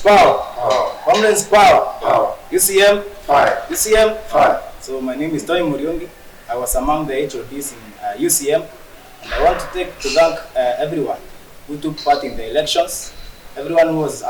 power. Comrades power. Power. UCM. Fire. UCM. Fire. So my name is Tony Muriongi. I was among the HODs in UCM, and I want to thank everyone who took part in the elections, everyone who was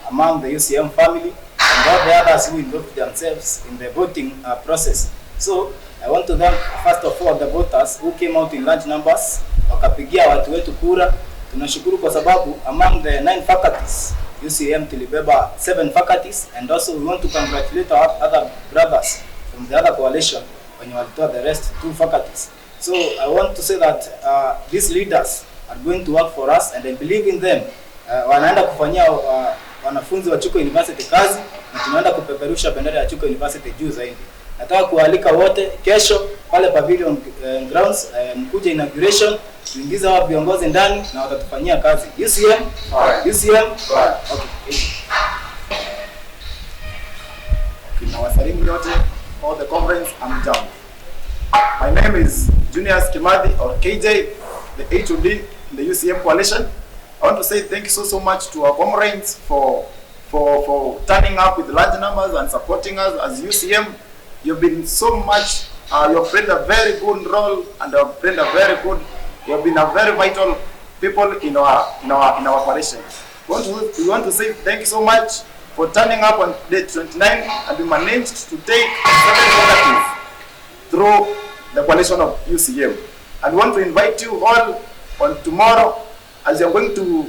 among the UCM family, and all the others who involved themselves in the voting process. So I want to thank first of all the voters who came out in large numbers, wakapigia watu wetu kura. Tunashukuru kwa sababu among the 9 faculties, UCM tulibeba 7 faculties, and also we want to congratulate our other brothers from the other coalition when you walitoa the rest 2 faculties. So I want to say that these leaders are going to work for us, and I believe in them. Wanaenda kufanyia wanafunzi wa Chuka University kazi, na tunaenda kupeperusha bendera ya Chuka University juu zaidi. Nataka kualika wote kesho pale Pavilion Grounds, mkuje inauguration, tuingize hao viongozi ndani na watatufanyia kazi. UCM, UCM. Okay. Nawasalimu yote, all the comrades, amjambo. My name is Junius Kimathi, or KJ, the HOD in the UCM coalition. I want to say thank you so much to our comrades for turning up with large numbers and supporting us as UCM. You've been so much, you've played a very good role, and you've been a very vital people in our coalition. We want to say thank you so much for turning up on day 29, and we managed to take 7 faculties through the coalition of UCM. And we want to invite you all on tomorrow as you're going to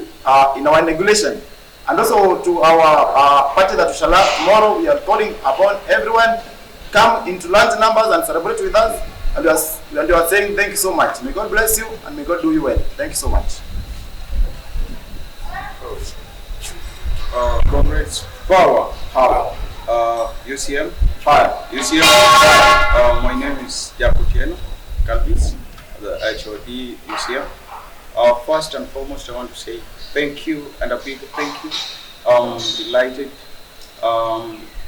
in our inauguration, and also to our party that we shall have tomorrow. We are calling upon everyone come into large numbers and celebrate with us, and we are saying thank you so much. May God bless you, and may God do you well. Thank you so much. Comrades, power. UCM, Fire. UCM, fire. My name is Jakutieno Calvis, the HOD UCM. First and foremost, I want to say thank you, and a big thank you. Delighted,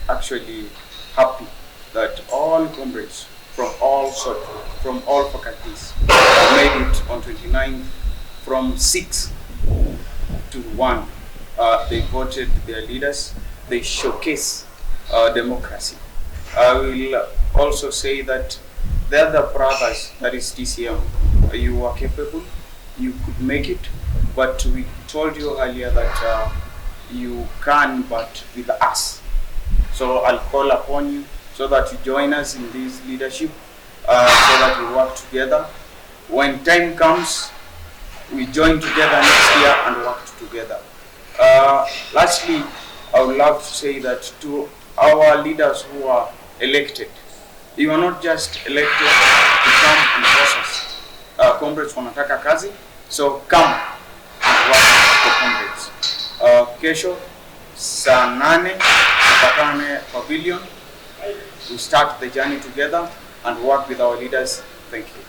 actually happy that all comrades from all faculties made it on 29 from 6 to 1. They voted their leaders. They showcase democracy. I will also say that the other brothers, that is TCM, you are capable, you could make it, but we told you earlier that you can, but with us. So I'll call upon you so that you join us in this leadership, so that we work together. When time comes, we join together next year and work together. Lastly, I would love to say that to our leaders who are elected, you are not just elected to come and process. Comrades wanataka kazi, so come and work for comrades. Kesho saa 8 tupatane Pavilion. We start the journey together and work with our leaders. Thank you.